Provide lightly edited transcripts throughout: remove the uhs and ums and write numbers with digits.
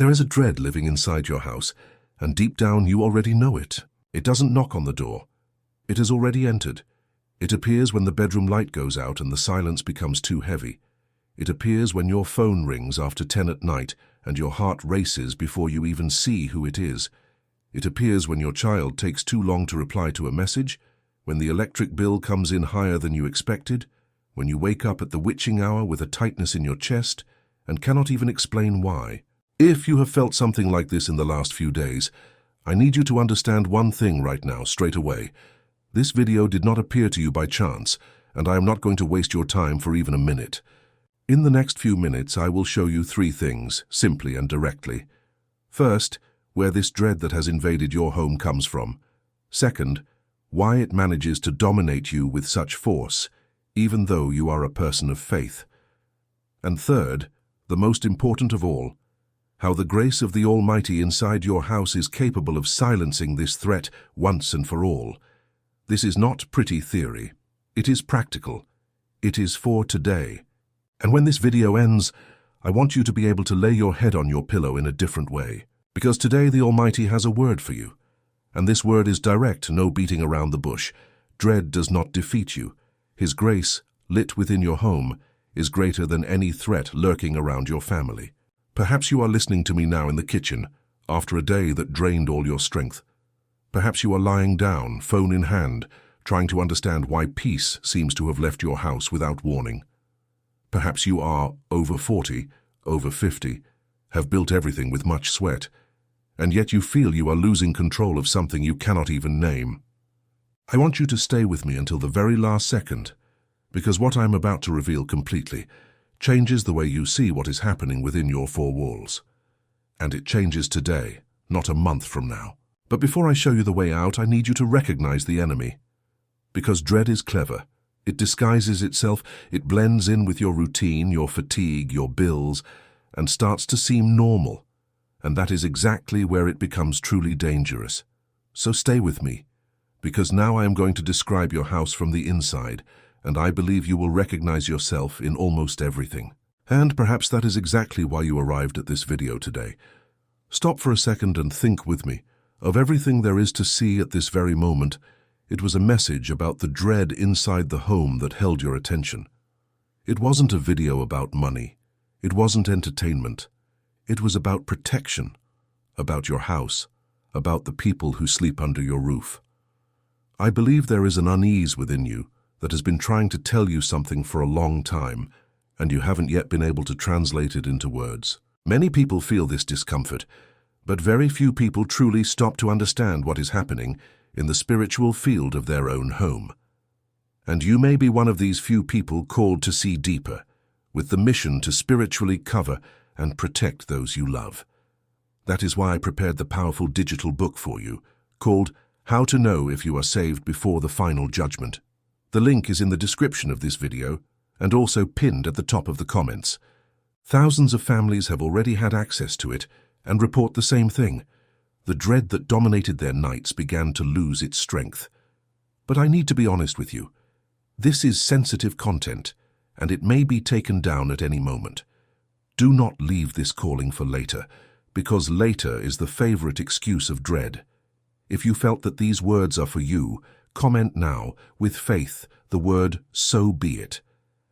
There is a dread living inside your house, and deep down you already know it. It doesn't knock on the door. It has already entered. It appears when the bedroom light goes out and the silence becomes too heavy. It appears when your phone rings after 10 at night and your heart races before you even see who it is. It appears when your child takes too long to reply to a message, when the electric bill comes in higher than you expected, when you wake up at the witching hour with a tightness in your chest and cannot even explain why. If you have felt something like this in the last few days, I need you to understand one thing right now, straight away. This video did not appear to you by chance, and I am not going to waste your time for even a minute. In the next few minutes, I will show you 3 things, simply and directly. First, where this dread that has invaded your home comes from. Second, why it manages to dominate you with such force, even though you are a person of faith. And third, the most important of all, how the grace of the Almighty inside your house is capable of silencing this threat once and for all. This is not pretty theory. It is practical. It is for today. And when this video ends, I want you to be able to lay your head on your pillow in a different way. Because today the Almighty has a word for you. And this word is direct, no beating around the bush. Dread does not defeat you. His grace, lit within your home, is greater than any threat lurking around your family. Perhaps you are listening to me now in the kitchen, after a day that drained all your strength. Perhaps you are lying down, phone in hand, trying to understand why peace seems to have left your house without warning. Perhaps you are over 40, over 50, have built everything with much sweat, and yet you feel you are losing control of something you cannot even name. I want you to stay with me until the very last second, because what I am about to reveal completely changes the way you see what is happening within your 4 walls. And it changes today, not a month from now. But before I show you the way out, I need you to recognize the enemy. Because dread is clever. It disguises itself, it blends in with your routine, your fatigue, your bills, and starts to seem normal. And that is exactly where it becomes truly dangerous. So stay with me, because now I am going to describe your house from the inside, and I believe you will recognize yourself in almost everything. And perhaps that is exactly why you arrived at this video today. Stop for a second and think with me. Of everything there is to see at this very moment, it was a message about the dread inside the home that held your attention. It wasn't a video about money. It wasn't entertainment. It was about protection, about your house, about the people who sleep under your roof. I believe there is an unease within you that has been trying to tell you something for a long time, and you haven't yet been able to translate it into words. Many people feel this discomfort, but very few people truly stop to understand what is happening in the spiritual field of their own home. And you may be one of these few people called to see deeper, with the mission to spiritually cover and protect those you love. That is why I prepared the powerful digital book for you, called How to Know If You Are Saved Before the Final Judgment. The link is in the description of this video and also pinned at the top of the comments. Thousands of families have already had access to it and report the same thing. The dread that dominated their nights began to lose its strength. But I need to be honest with you. This is sensitive content, and it may be taken down at any moment. Do not leave this calling for later, because later is the favorite excuse of dread. If you felt that these words are for you, comment now, with faith, the word "so be it,"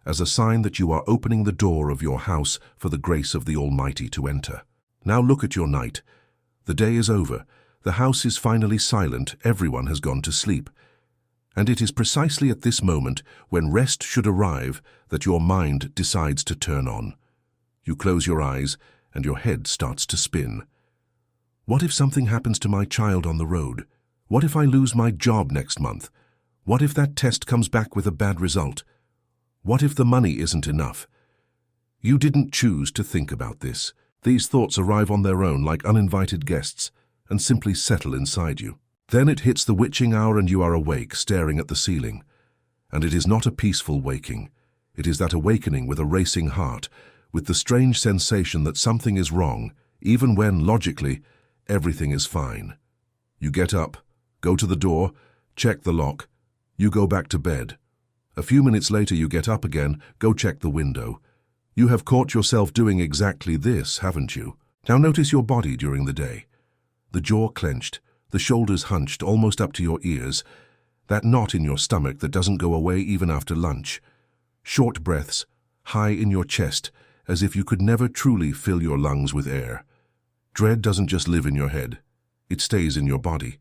as a sign that you are opening the door of your house for the grace of the Almighty to enter. Now look at your night. The day is over. The house is finally silent. Everyone has gone to sleep. And it is precisely at this moment, when rest should arrive, that your mind decides to turn on. You close your eyes, and your head starts to spin. What if something happens to my child on the road? What if I lose my job next month? What if that test comes back with a bad result? What if the money isn't enough? You didn't choose to think about this. These thoughts arrive on their own like uninvited guests and simply settle inside you. Then it hits the witching hour and you are awake, staring at the ceiling. And it is not a peaceful waking. It is that awakening with a racing heart, with the strange sensation that something is wrong, even when, logically, everything is fine. You get up, go to the door, check the lock. You go back to bed. A few minutes later you get up again, go check the window. You have caught yourself doing exactly this, haven't you? Now notice your body during the day. The jaw clenched, the shoulders hunched almost up to your ears, that knot in your stomach that doesn't go away even after lunch. Short breaths, high in your chest, as if you could never truly fill your lungs with air. Dread doesn't just live in your head, it stays in your body.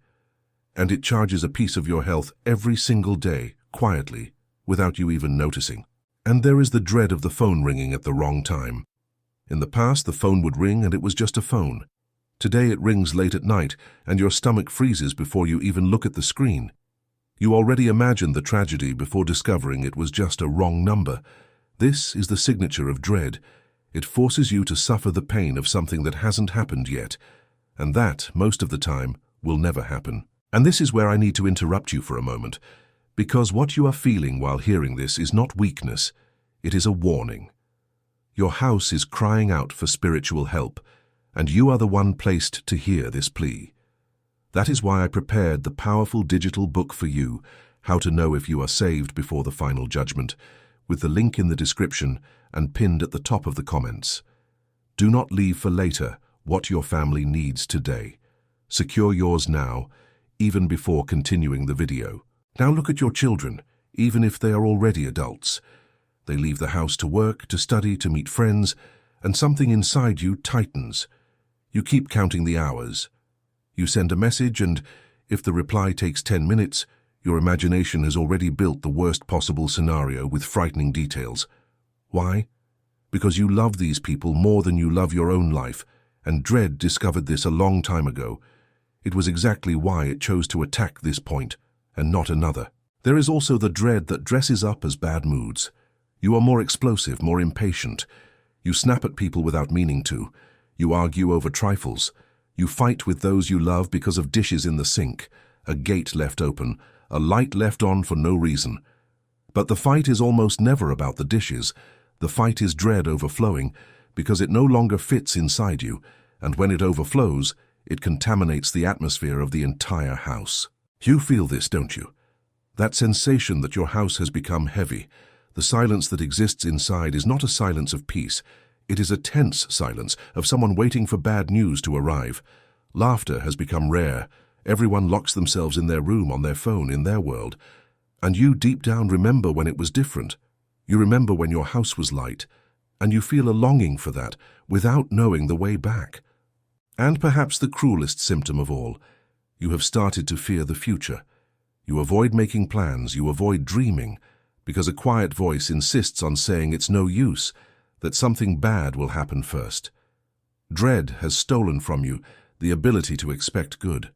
And it charges a piece of your health every single day, quietly, without you even noticing. And there is the dread of the phone ringing at the wrong time. In the past, the phone would ring and it was just a phone. Today it rings late at night and your stomach freezes before you even look at the screen. You already imagined the tragedy before discovering it was just a wrong number. This is the signature of dread. It forces you to suffer the pain of something that hasn't happened yet, and that, most of the time, will never happen. And this is where I need to interrupt you for a moment, because what you are feeling while hearing this is not weakness, it is a warning. Your house is crying out for spiritual help, and you are the one placed to hear this plea. That is why I prepared the powerful digital book for you, How to Know If You Are Saved Before the Final Judgment, with the link in the description and pinned at the top of the comments. Do not leave for later what your family needs today. Secure yours now, even before continuing the video. Now look at your children, even if they are already adults. They leave the house to work, to study, to meet friends, and something inside you tightens. You keep counting the hours. You send a message, and if the reply takes 10 minutes, your imagination has already built the worst possible scenario with frightening details. Why? Because you love these people more than you love your own life, and dread discovered this a long time ago. It was exactly why it chose to attack this point, and not another. There is also the dread that dresses up as bad moods. You are more explosive, more impatient. You snap at people without meaning to. You argue over trifles. You fight with those you love because of dishes in the sink, a gate left open, a light left on for no reason. But the fight is almost never about the dishes. The fight is dread overflowing because it no longer fits inside you, and when it overflows, it contaminates the atmosphere of the entire house. You feel this, don't you? That sensation that your house has become heavy. The silence that exists inside is not a silence of peace. It is a tense silence of someone waiting for bad news to arrive. Laughter has become rare. Everyone locks themselves in their room on their phone in their world. And you deep down remember when it was different. You remember when your house was light, and you feel a longing for that without knowing the way back. And perhaps the cruelest symptom of all, you have started to fear the future. You avoid making plans, you avoid dreaming, because a quiet voice insists on saying it's no use, that something bad will happen first. Dread has stolen from you the ability to expect good.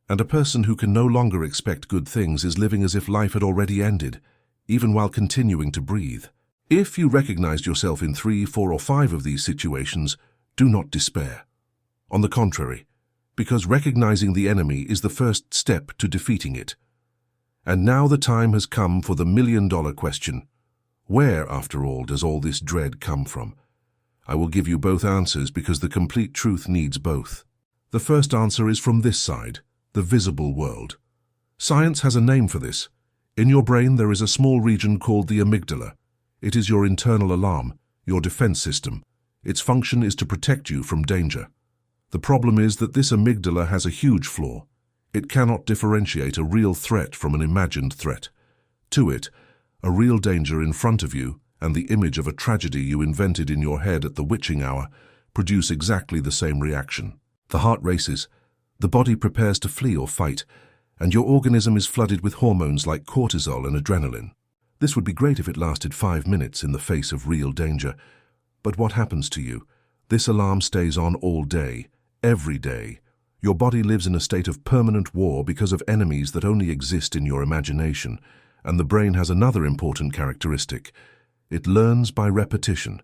And a person who can no longer expect good things is living as if life had already ended, even while continuing to breathe. If you recognized yourself in 3, 4, or 5 of these situations, do not despair. On the contrary, because recognizing the enemy is the first step to defeating it. And now the time has come for the million-dollar question. Where, after all, does all this dread come from? I will give you both answers because the complete truth needs both. The first answer is from this side, the visible world. Science has a name for this. In your brain there is a small region called the amygdala. It is your internal alarm, your defense system. Its function is to protect you from danger. The problem is that this amygdala has a huge flaw. It cannot differentiate a real threat from an imagined threat. To it, a real danger in front of you and the image of a tragedy you invented in your head at the witching hour produce exactly the same reaction. The heart races, the body prepares to flee or fight, and your organism is flooded with hormones like cortisol and adrenaline. This would be great if it lasted 5 minutes in the face of real danger. But what happens to you? This alarm stays on all day, every day. Your body lives in a state of permanent war because of enemies that only exist in your imagination. And the brain has another important characteristic. It learns by repetition.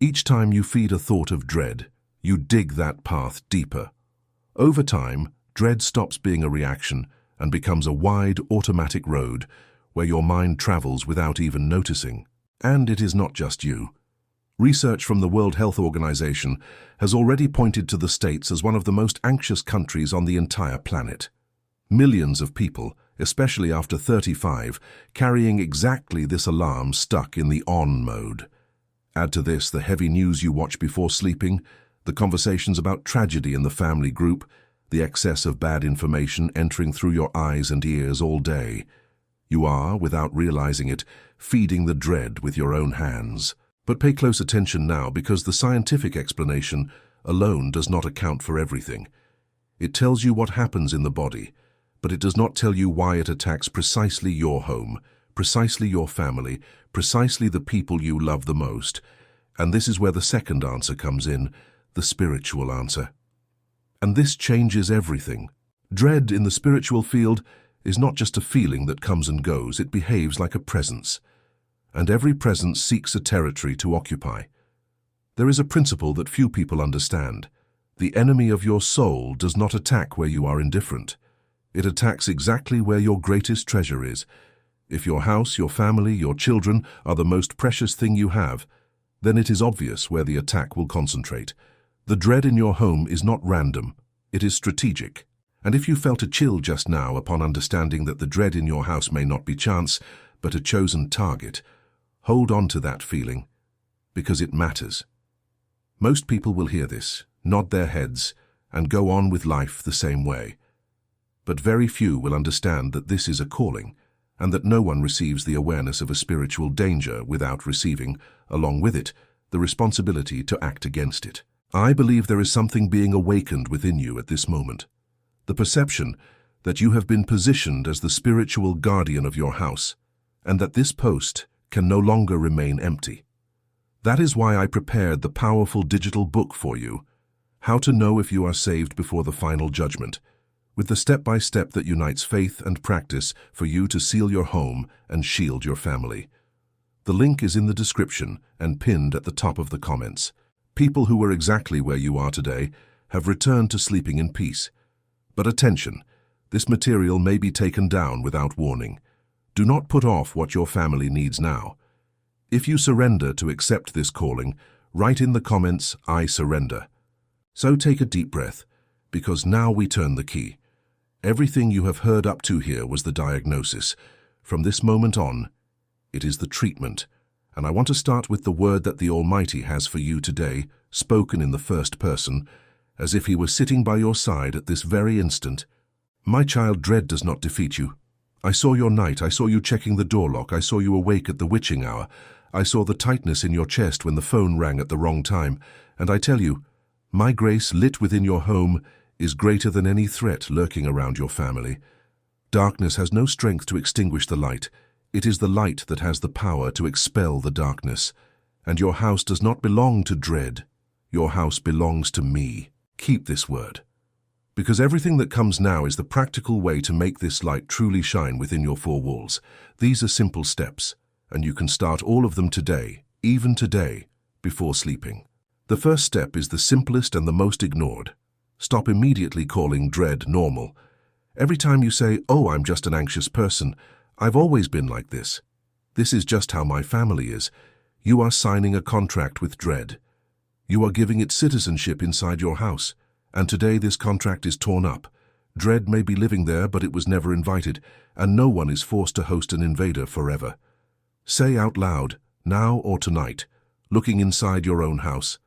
Each time you feed a thought of dread, you dig that path deeper. Over time, dread stops being a reaction and becomes a wide, automatic road where your mind travels without even noticing. And it is not just you. Research from the World Health Organization has already pointed to the States as one of the most anxious countries on the entire planet. Millions of people, especially after 35, carrying exactly this alarm stuck in the on mode. Add to this the heavy news you watch before sleeping, The conversations about tragedy in the family group, the excess of bad information entering through your eyes and ears all day. You are, without realizing it, feeding the dread with your own hands. But pay close attention now, because the scientific explanation alone does not account for everything. It tells you what happens in the body, but it does not tell you why it attacks precisely your home, precisely your family, precisely the people you love the most. And this is where the second answer comes in, the spiritual answer. And this changes everything. Dread in the spiritual field is not just a feeling that comes and goes, it behaves like a presence. And every presence seeks a territory to occupy. There is a principle that few people understand. The enemy of your soul does not attack where you are indifferent. It attacks exactly where your greatest treasure is. If your house, your family, your children are the most precious thing you have, then it is obvious where the attack will concentrate. The dread in your home is not random, it is strategic. And if you felt a chill just now upon understanding that the dread in your house may not be chance, but a chosen target, hold on to that feeling, because it matters. Most people will hear this, nod their heads, and go on with life the same way. But very few will understand that this is a calling, and that no one receives the awareness of a spiritual danger without receiving, along with it, the responsibility to act against it. I believe there is something being awakened within you at this moment. The perception that you have been positioned as the spiritual guardian of your house, and that this post can no longer remain empty. That is why I prepared the powerful digital book for you, How to Know If You Are Saved Before the Final Judgment, with the step-by-step that unites faith and practice for you to seal your home and shield your family. The link is in the description and pinned at the top of the comments. People who were exactly where you are today have returned to sleeping in peace. But attention, this material may be taken down without warning. Do not put off what your family needs now. If you surrender to accept this calling, write in the comments, "I surrender." So take a deep breath, because now we turn the key. Everything you have heard up to here was the diagnosis. From this moment on, it is the treatment. And I want to start with the word that the Almighty has for you today, spoken in the first person, as if He were sitting by your side at this very instant. My child, dread does not defeat you. I saw your night, I saw you checking the door lock, I saw you awake at the witching hour, I saw the tightness in your chest when the phone rang at the wrong time, and I tell you, my grace lit within your home is greater than any threat lurking around your family. Darkness has no strength to extinguish the light. It is the light that has the power to expel the darkness. And your house does not belong to dread. Your house belongs to me. Keep this word. Because everything that comes now is the practical way to make this light truly shine within your four walls. These are simple steps, and you can start all of them today, even today, before sleeping. The first step is the simplest and the most ignored. Stop immediately calling dread normal. Every time you say, "Oh, I'm just an anxious person. I've always been like this. This is just how my family is," you are signing a contract with dread. You are giving it citizenship inside your house, and today this contract is torn up. Dread may be living there, but it was never invited, and no one is forced to host an invader forever. Say out loud, now or tonight, looking inside your own house,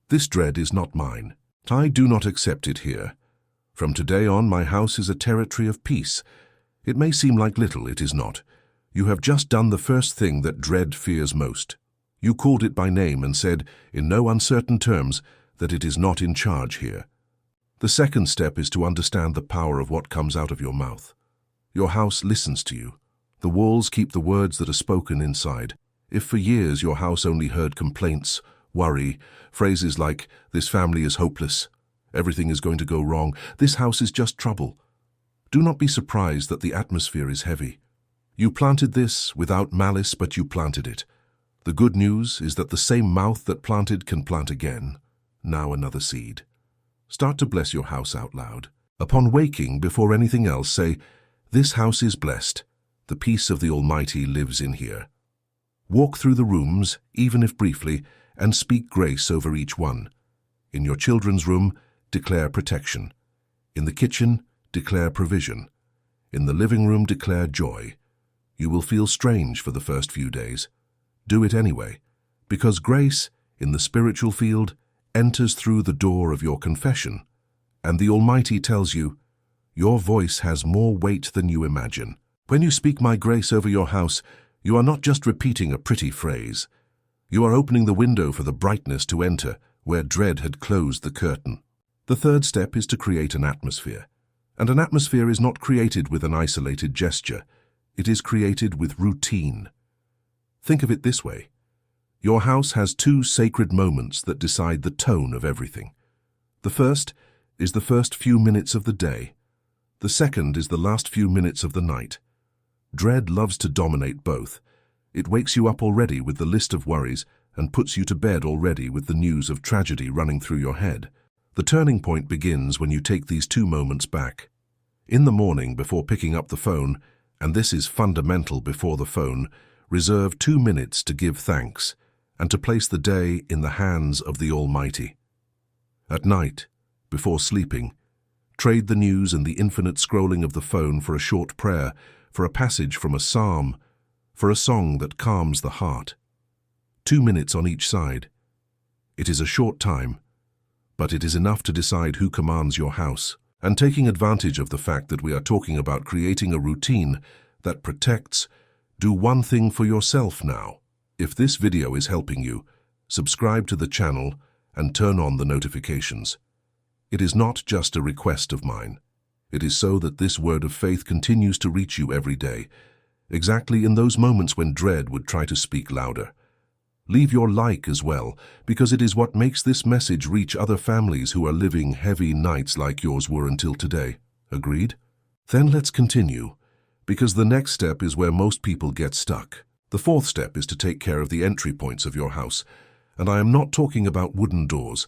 "This dread is not mine. I do not accept it here. From today on, my house is a territory of peace." It may seem like little, it is not. You have just done the first thing that dread fears most. You called it by name and said, in no uncertain terms, that it is not in charge here. The second step is to understand the power of what comes out of your mouth. Your house listens to you. The walls keep the words that are spoken inside. If for years your house only heard complaints, worry, phrases like, "This family is hopeless," "Everything is going to go wrong," "This house is just trouble," do not be surprised that the atmosphere is heavy. You planted this without malice, but you planted it. The good news is that the same mouth that planted can plant again. Now another seed. Start to bless your house out loud. Upon waking, before anything else, say, "This house is blessed. The peace of the Almighty lives in here." Walk through the rooms, even if briefly, and speak grace over each one. In your children's room, declare protection. In the kitchen, declare provision. In the living room, declare joy. You will feel strange for the first few days. Do it anyway, because grace, in the spiritual field, enters through the door of your confession, and the Almighty tells you, your voice has more weight than you imagine. When you speak my grace over your house, you are not just repeating a pretty phrase. You are opening the window for the brightness to enter where dread had closed the curtain. The third step is to create an atmosphere. And an atmosphere is not created with an isolated gesture. It is created with routine. Think of it this way. Your house has two sacred moments that decide the tone of everything. The first is the first few minutes of the day. The second is the last few minutes of the night. Dread loves to dominate both. It wakes you up already with the list of worries and puts you to bed already with the news of tragedy running through your head. The turning point begins when you take these two moments back. In the morning before picking up the phone, and this is fundamental before the phone, reserve 2 minutes to give thanks and to place the day in the hands of the Almighty. At night, before sleeping, trade the news and the infinite scrolling of the phone for a short prayer, for a passage from a psalm, for a song that calms the heart. 2 minutes on each side. It is a short time, but it is enough to decide who commands your house. And taking advantage of the fact that we are talking about creating a routine that protects, do one thing for yourself now. If this video is helping you, subscribe to the channel and turn on the notifications. It is not just a request of mine. It is so that this word of faith continues to reach you every day, exactly in those moments when dread would try to speak louder. Leave your like as well, because it is what makes this message reach other families who are living heavy nights like yours were until today. Agreed? Then let's continue, because the next step is where most people get stuck. The fourth step is to take care of the entry points of your house, and I am not talking about wooden doors.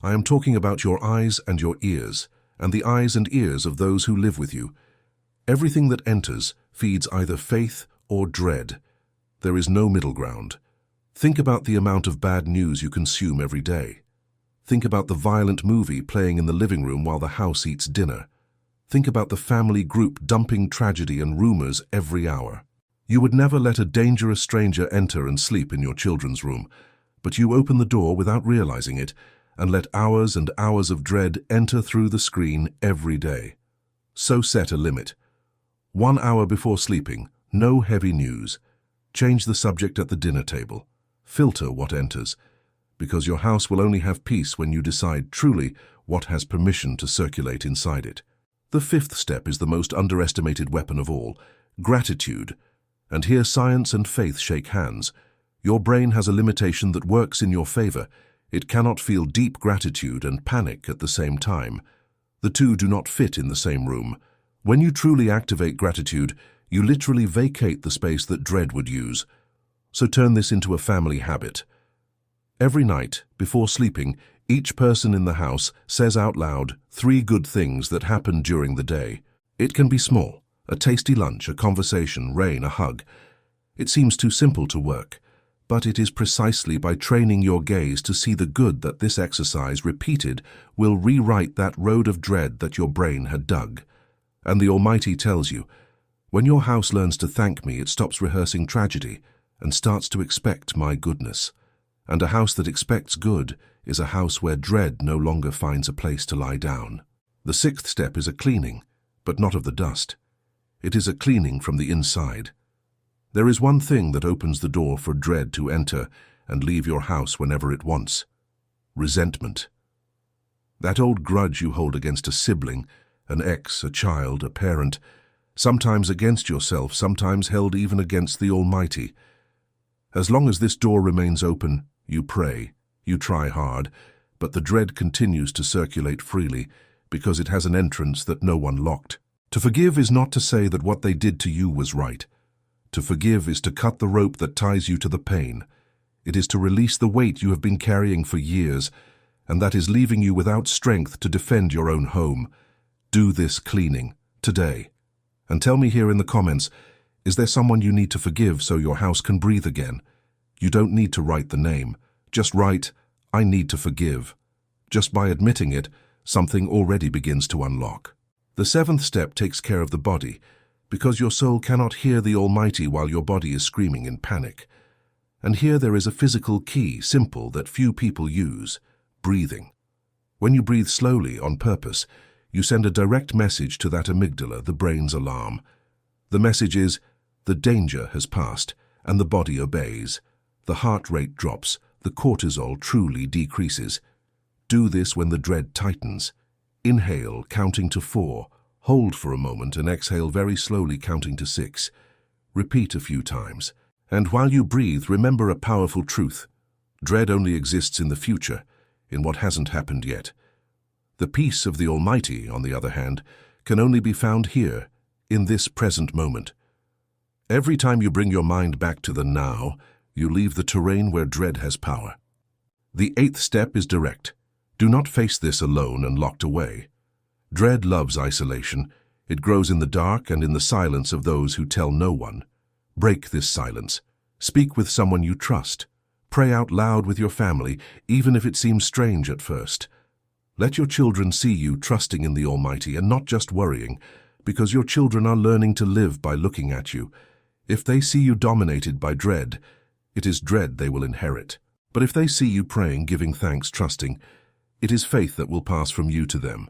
I am talking about your eyes and your ears, and the eyes and ears of those who live with you. Everything that enters feeds either faith or dread. There is no middle ground. Think about the amount of bad news you consume every day. Think about the violent movie playing in the living room while the house eats dinner. Think about the family group dumping tragedy and rumors every hour. You would never let a dangerous stranger enter and sleep in your children's room, but you open the door without realizing it and let hours and hours of dread enter through the screen every day. So set a limit. 1 hour before sleeping, no heavy news. Change the subject at the dinner table. Filter what enters, because your house will only have peace when you decide truly what has permission to circulate inside it. The fifth step is the most underestimated weapon of all, gratitude. And here science and faith shake hands. Your brain has a limitation that works in your favor. It cannot feel deep gratitude and panic at the same time. The two do not fit in the same room. When you truly activate gratitude, you literally vacate the space that dread would use. So turn this into a family habit. Every night, before sleeping, each person in the house says out loud 3 good things that happened during the day. It can be small, a tasty lunch, a conversation, rain, a hug. It seems too simple to work, but it is precisely by training your gaze to see the good that this exercise repeated will rewrite that road of dread that your brain had dug. And the Almighty tells you, when your house learns to thank me, it stops rehearsing tragedy and starts to expect my goodness. And a house that expects good is a house where dread no longer finds a place to lie down. The sixth step is a cleaning, but not of the dust. It is a cleaning from the inside. There is one thing that opens the door for dread to enter and leave your house whenever it wants. Resentment. That old grudge you hold against a sibling, an ex, a child, a parent, sometimes against yourself, sometimes held even against the Almighty. As long as this door remains open, you pray, you try hard, but the dread continues to circulate freely because it has an entrance that no one locked. To forgive is not to say that what they did to you was right. To forgive is to cut the rope that ties you to the pain. It is to release the weight you have been carrying for years, and that is leaving you without strength to defend your own home. Do this cleaning, today. And tell me here in the comments, is there someone you need to forgive so your house can breathe again? You don't need to write the name. Just write, I need to forgive. Just by admitting it, something already begins to unlock. The seventh step takes care of the body, because your soul cannot hear the Almighty while your body is screaming in panic. And here there is a physical key, simple, that few people use. breathing. When you breathe slowly on purpose, you send a direct message to that amygdala, the brain's alarm. The message is, the danger has passed, and the body obeys. The heart rate drops, the cortisol truly decreases. Do this when the dread tightens. Inhale, counting to 4. Hold for a moment and exhale very slowly, counting to 6. Repeat a few times. And while you breathe, remember a powerful truth. Dread only exists in the future, in what hasn't happened yet. The peace of the Almighty, on the other hand, can only be found here, in this present moment. Every time you bring your mind back to the now, you leave the terrain where dread has power. The 8th step is direct. Do not face this alone and locked away. Dread loves isolation. It grows in the dark and in the silence of those who tell no one. Break this silence. Speak with someone you trust. Pray out loud with your family, even if it seems strange at first. Let your children see you trusting in the Almighty and not just worrying, because your children are learning to live by looking at you. If they see you dominated by dread, it is dread they will inherit. But if they see you praying, giving thanks, trusting, it is faith that will pass from you to them.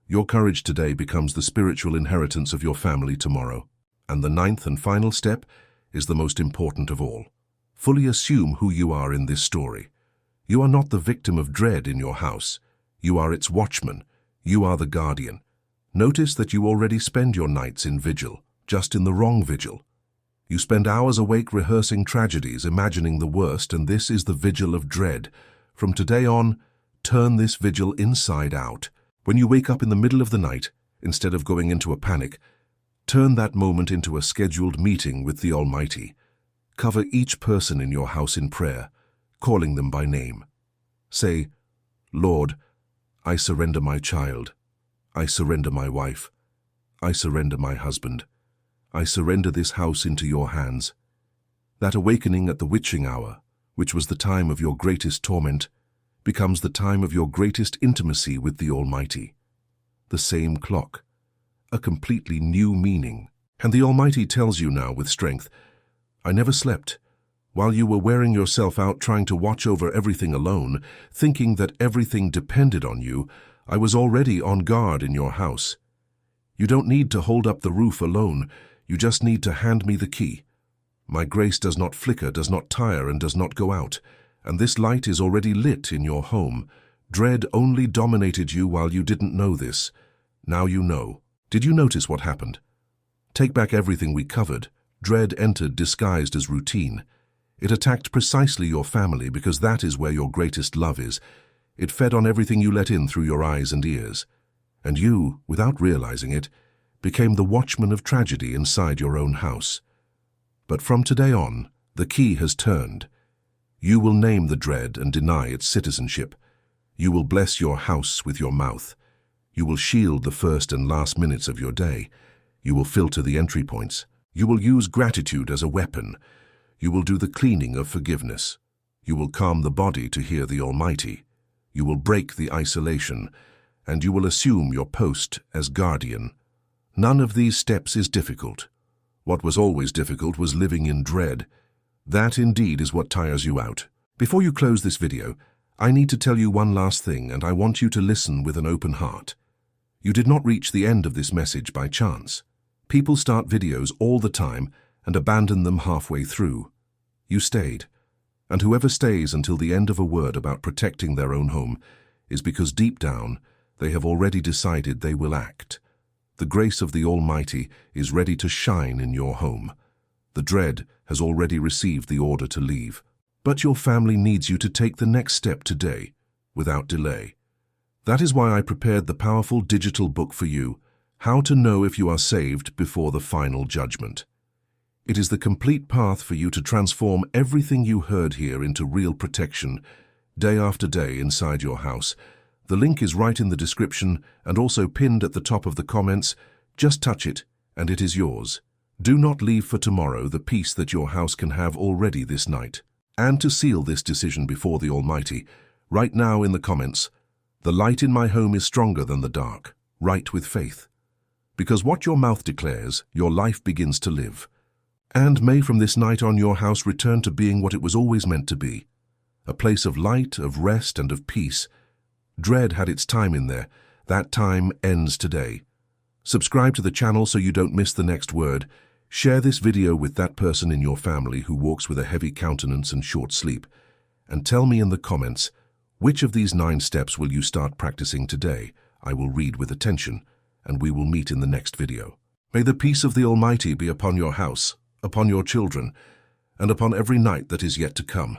Your courage today becomes the spiritual inheritance of your family tomorrow. And the 9th and final step is the most important of all. Fully assume who you are in this story. You are not the victim of dread in your house. You are its watchman. You are the guardian. Notice that you already spend your nights in vigil, just in the wrong vigil. You spend hours awake rehearsing tragedies, imagining the worst, and this is the vigil of dread. From today on, turn this vigil inside out. When you wake up in the middle of the night, instead of going into a panic, turn that moment into a scheduled meeting with the Almighty. Cover each person in your house in prayer, calling them by name. Say, Lord, I surrender my child. I surrender my wife. I surrender my husband. I surrender this house into your hands. That awakening at the witching hour, which was the time of your greatest torment, becomes the time of your greatest intimacy with the Almighty. The same clock, a completely new meaning. And the Almighty tells you now with strength, I never slept. While you were wearing yourself out trying to watch over everything alone, thinking that everything depended on you, I was already on guard in your house. You don't need to hold up the roof alone. You just need to hand me the key. My grace does not flicker, does not tire, and does not go out. And this light is already lit in your home. Dread only dominated you while you didn't know this. Now you know. Did you notice what happened? Take back everything we covered. Dread entered disguised as routine. It attacked precisely your family because that is where your greatest love is. It fed on everything you let in through your eyes and ears. And you, without realizing it, became the watchman of tragedy inside your own house. But from today on, the key has turned. You will name the dread and deny its citizenship. You will bless your house with your mouth. You will shield the first and last minutes of your day. You will filter the entry points. You will use gratitude as a weapon. You will do the cleaning of forgiveness. You will calm the body to hear the Almighty. You will break the isolation, and you will assume your post as guardian. None of these steps is difficult. What was always difficult was living in dread. That indeed is what tires you out. Before you close this video, I need to tell you one last thing, and I want you to listen with an open heart. You did not reach the end of this message by chance. People start videos all the time and abandon them halfway through. You stayed. And whoever stays until the end of a word about protecting their own home is because deep down they have already decided they will act. The grace of the Almighty is ready to shine in your home. The dread has already received the order to leave. But your family needs you to take the next step today, without delay. That is why I prepared the powerful digital book for you, How to Know If You Are Saved Before the Final Judgment. It is the complete path for you to transform everything you heard here into real protection, day after day inside your house. The link is right in the description and also pinned at the top of the comments. Just touch it, and it is yours. Do not leave for tomorrow the peace that your house can have already this night. And to seal this decision before the Almighty, write now in the comments, the light in my home is stronger than the dark. Write with faith. Because what your mouth declares, your life begins to live. And may from this night on your house return to being what it was always meant to be, a place of light, of rest, and of peace, Dread had its time in there. That time ends today. Subscribe to the channel so you don't miss the next word. Share this video with that person in your family who walks with a heavy countenance and short sleep. And tell me in the comments, which of these 9 steps will you start practicing today? I will read with attention, and we will meet in the next video. May the peace of the Almighty be upon your house, upon your children, and upon every night that is yet to come.